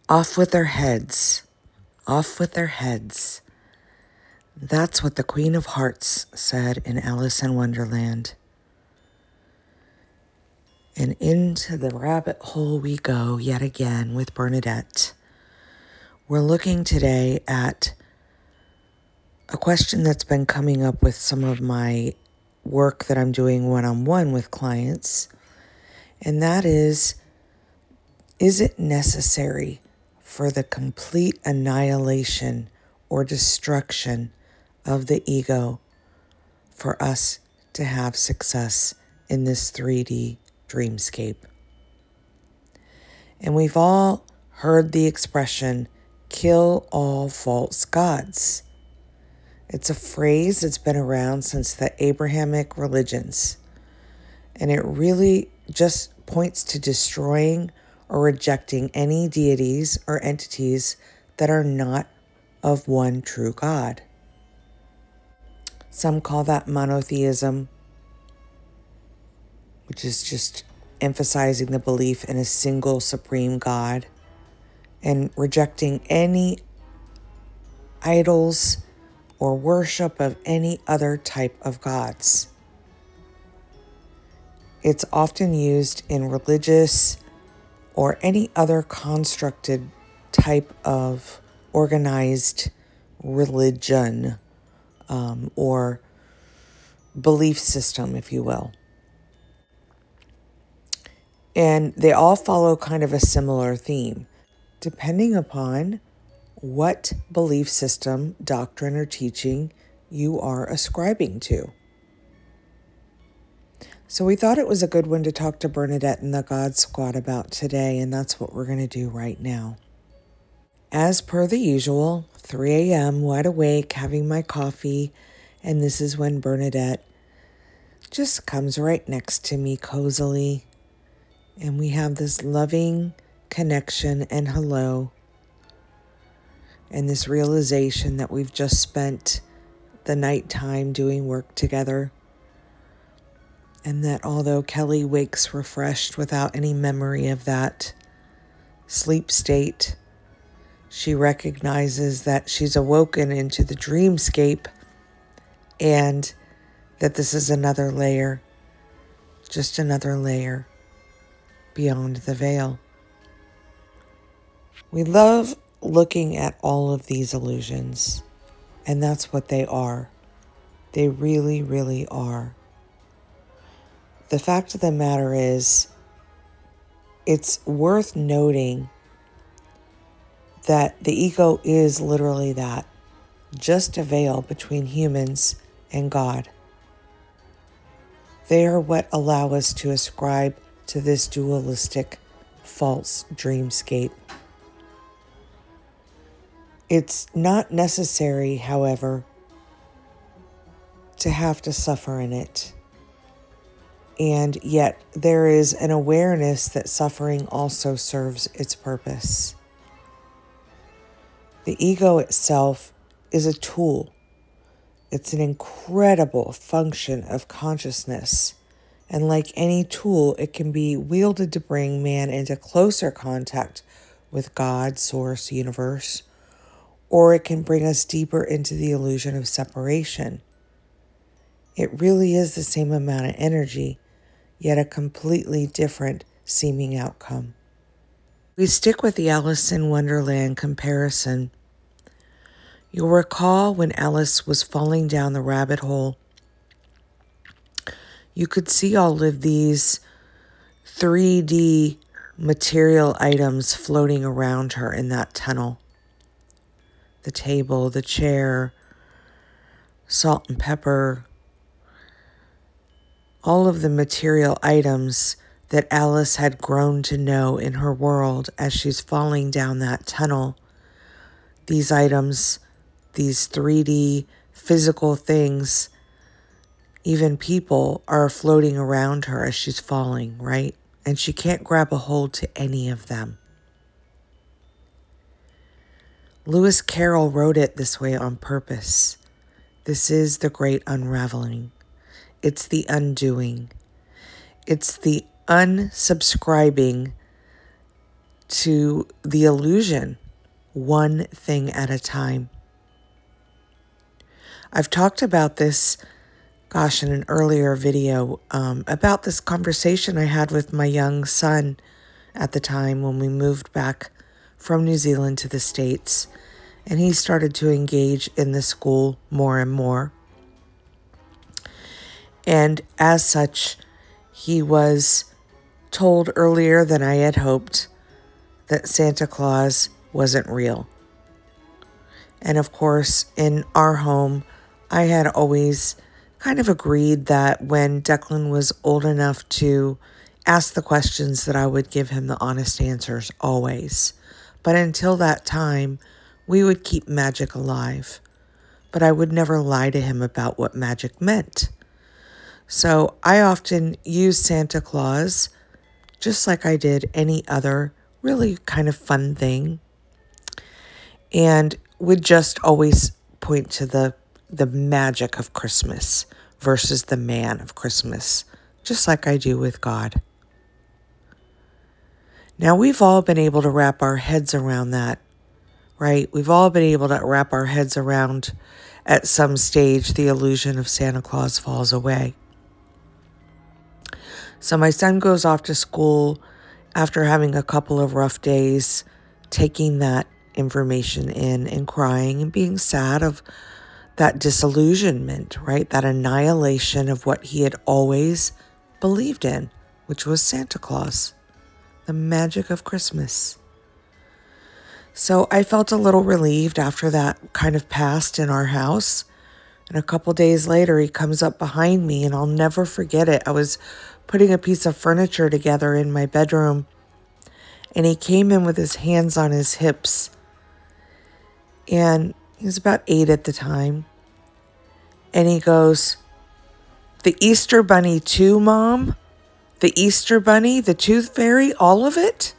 Off with their heads. Off with their heads. That's what the Queen of Hearts said in Alice in Wonderland. And into the rabbit hole we go yet again with Bernadette. We're looking today at a question that's been coming up with some of my work that I'm doing one-on-one with clients, and that is it necessary for the complete annihilation or destruction of the ego for us to have success in this 3D dreamscape? And we've all heard the expression, kill all false gods. It's a phrase that's been around since the Abrahamic religions, and it really just points to destroying or rejecting any deities or entities that are not of one true God. Some call that monotheism, which is just emphasizing the belief in a single supreme God and rejecting any idols or worship of any other type of gods. It's often used in religious or any other constructed type of organized religion or belief system, if you will. And they all follow kind of a similar theme, depending upon what belief system, doctrine, or teaching you are ascribing to. So we thought it was a good one to talk to Bernadette and the God Squad about today, and that's what we're going to do right now. As per the usual, 3 a.m., wide awake, having my coffee, and this is when Bernadette just comes right next to me cozily, and we have this loving connection and hello, and this realization that we've just spent the nighttime doing work together, and that although Kelly wakes refreshed without any memory of that sleep state, she recognizes that she's awoken into the dreamscape and that this is another layer, just another layer beyond the veil. We love looking at all of these illusions, and that's what they are. They really, really are. The fact of the matter is, it's worth noting that the ego is literally that, just a veil between humans and God. They are what allow us to ascribe to this dualistic, false dreamscape. It's not necessary, however, to have to suffer in it. And yet there is an awareness that suffering also serves its purpose. The ego itself is a tool. It's an incredible function of consciousness. And like any tool, it can be wielded to bring man into closer contact with God, source, universe, or it can bring us deeper into the illusion of separation. It really is the same amount of energy, yet a completely different seeming outcome. We stick with the Alice in Wonderland comparison. You'll recall when Alice was falling down the rabbit hole, you could see all of these 3D material items floating around her in that tunnel. The table, the chair, salt and pepper, all of the material items that Alice had grown to know in her world as she's falling down that tunnel. These items, these 3D physical things, even people are floating around her as she's falling, right? And she can't grab a hold to any of them. Lewis Carroll wrote it this way on purpose. This is the great unraveling. It's the undoing. It's the unsubscribing to the illusion, one thing at a time. I've talked about this, in an earlier video, about this conversation I had with my young son at the time when we moved back from New Zealand to the States, and he started to engage in the school more and more. And as such, he was told earlier than I had hoped that Santa Claus wasn't real. And of course, in our home, I had always kind of agreed that when Declan was old enough to ask the questions, that I would give him the honest answers always. But until that time, we would keep magic alive. But I would never lie to him about what magic meant. So I often use Santa Claus just like I did any other really kind of fun thing, and would just always point to the magic of Christmas versus the man of Christmas, just like I do with God. Now, we've all been able to wrap our heads around that, right? We've all been able to wrap our heads around, at some stage, the illusion of Santa Claus falls away. So my son goes off to school after having a couple of rough days, taking that information in and crying and being sad of that disillusionment, right? That annihilation of what he had always believed in, which was Santa Claus, the magic of Christmas. So I felt a little relieved after that kind of passed in our house. And a couple days later, he comes up behind me, and I'll never forget it. I was putting a piece of furniture together in my bedroom, and he came in with his hands on his hips. And he was about 8 at the time. And he goes, "The Easter Bunny too, Mom? The Easter Bunny, the Tooth Fairy, all of it?"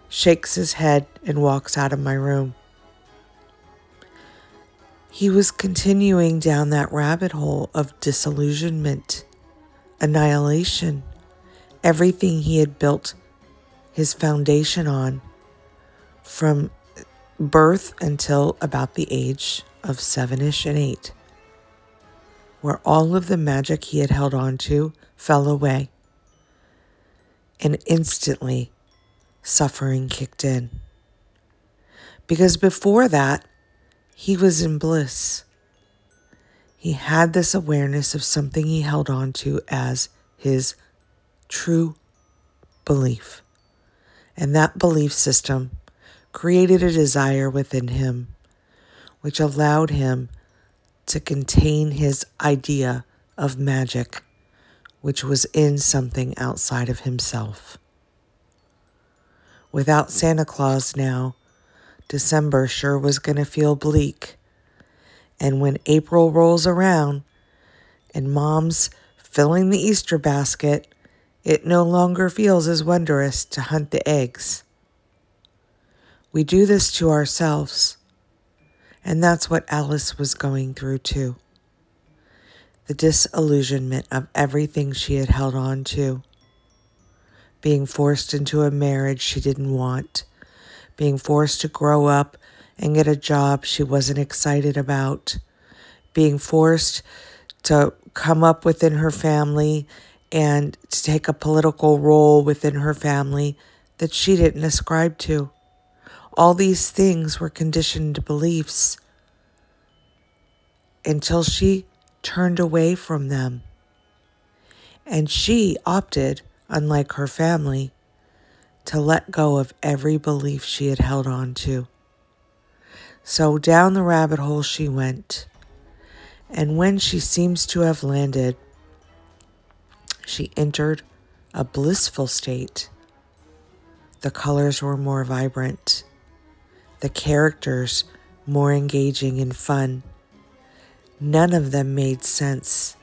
Shakes his head and walks out of my room. He was continuing down that rabbit hole of disillusionment, annihilation, everything he had built his foundation on from birth until about the age of 7-ish and 8, where all of the magic he had held on to fell away, and instantly suffering kicked in. Because before that, he was in bliss. He had this awareness of something he held on to as his true belief. And that belief system created a desire within him, which allowed him to contain his idea of magic, which was in something outside of himself. Without Santa Claus now, December sure was going to feel bleak. And when April rolls around and Mom's filling the Easter basket, it no longer feels as wondrous to hunt the eggs. We do this to ourselves, and that's what Alice was going through too. The disillusionment of everything she had held on to. Being forced into a marriage she didn't want. Being forced to grow up and get a job she wasn't excited about. Being forced to come up within her family and to take a political role within her family that she didn't ascribe to. All these things were conditioned beliefs until she turned away from them. And she opted, unlike her family, to let go of every belief she had held on to. So down the rabbit hole she went. And when she seems to have landed, she entered a blissful state. The colors were more vibrant. The characters more engaging and fun. None of them made sense.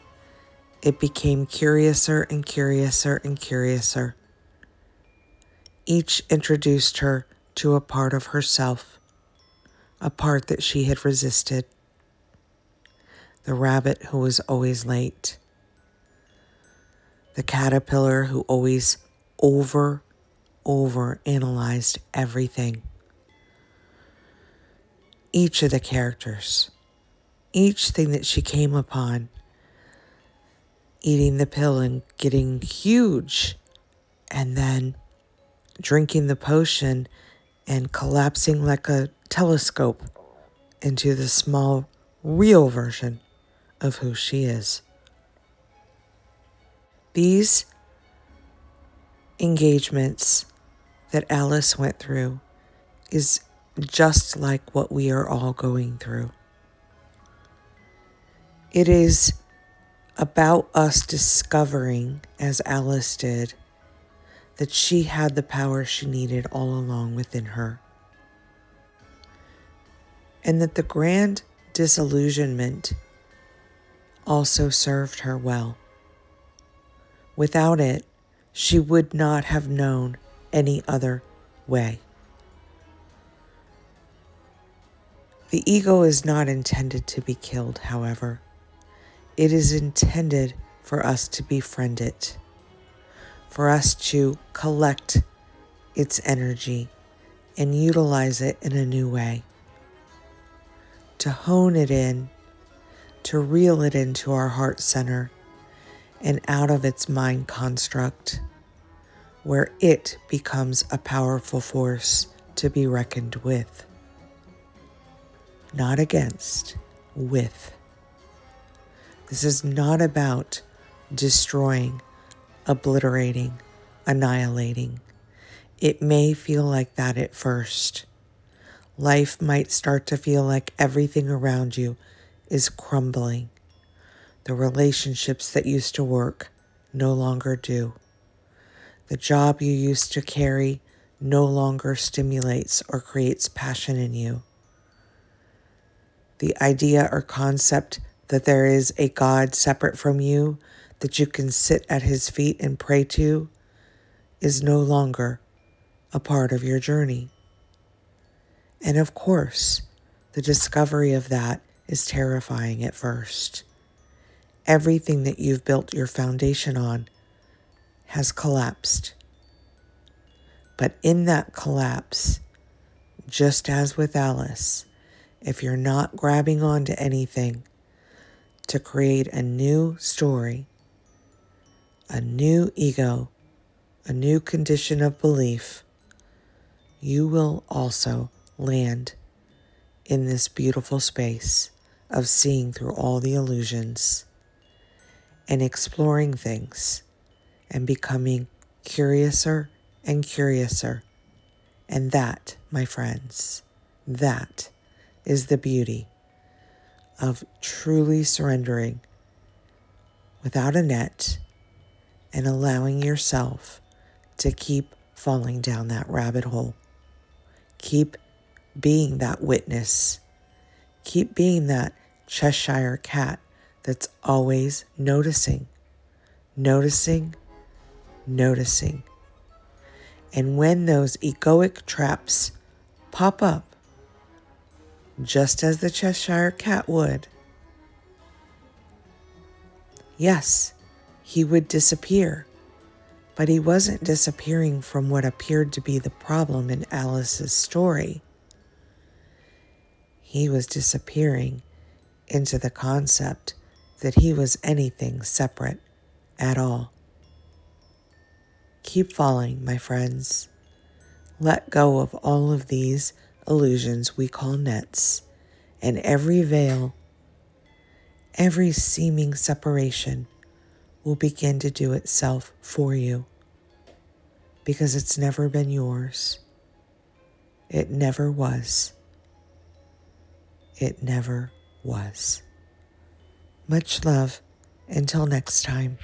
It became curiouser and curiouser and curiouser. Each introduced her to a part of herself, a part that she had resisted. The rabbit who was always late. The caterpillar who always overcompensated over analyzed everything. Each of the characters, each thing that she came upon, eating the pill and getting huge, and then drinking the potion and collapsing like a telescope into the small, real version of who she is. These engagements that Alice went through is just like what we are all going through. It is about us discovering, as Alice did, that she had the power she needed all along within her. And that the grand disillusionment also served her well. Without it, she would not have known any other way. The ego is not intended to be killed, however. It is intended for us to befriend it, for us to collect its energy and utilize it in a new way, to hone it in, to reel it into our heart center and out of its mind construct, where it becomes a powerful force to be reckoned with. Not against, with. This is not about destroying, obliterating, annihilating. It may feel like that at first. Life might start to feel like everything around you is crumbling. The relationships that used to work no longer do. The job you used to carry no longer stimulates or creates passion in you. The idea or concept that there is a God separate from you that you can sit at his feet and pray to is no longer a part of your journey. And of course, the discovery of that is terrifying at first. Everything that you've built your foundation on has collapsed. But in that collapse, just as with Alice, if you're not grabbing onto anything to create a new story, a new ego, a new condition of belief, you will also land in this beautiful space of seeing through all the illusions and exploring things and becoming curiouser and curiouser. And that, my friends, that is the beauty of truly surrendering without a net and allowing yourself to keep falling down that rabbit hole. Keep being that witness. Keep being that Cheshire cat that's always noticing, noticing, noticing. And when those egoic traps pop up, just as the Cheshire cat would, yes, he would disappear, but he wasn't disappearing from what appeared to be the problem in Alice's story. He was disappearing into the concept that he was anything separate at all. Keep falling, my friends. Let go of all of these illusions we call nets, and every veil, every seeming separation will begin to do itself for you, because it's never been yours. It never was. It never was. Much love. Until next time.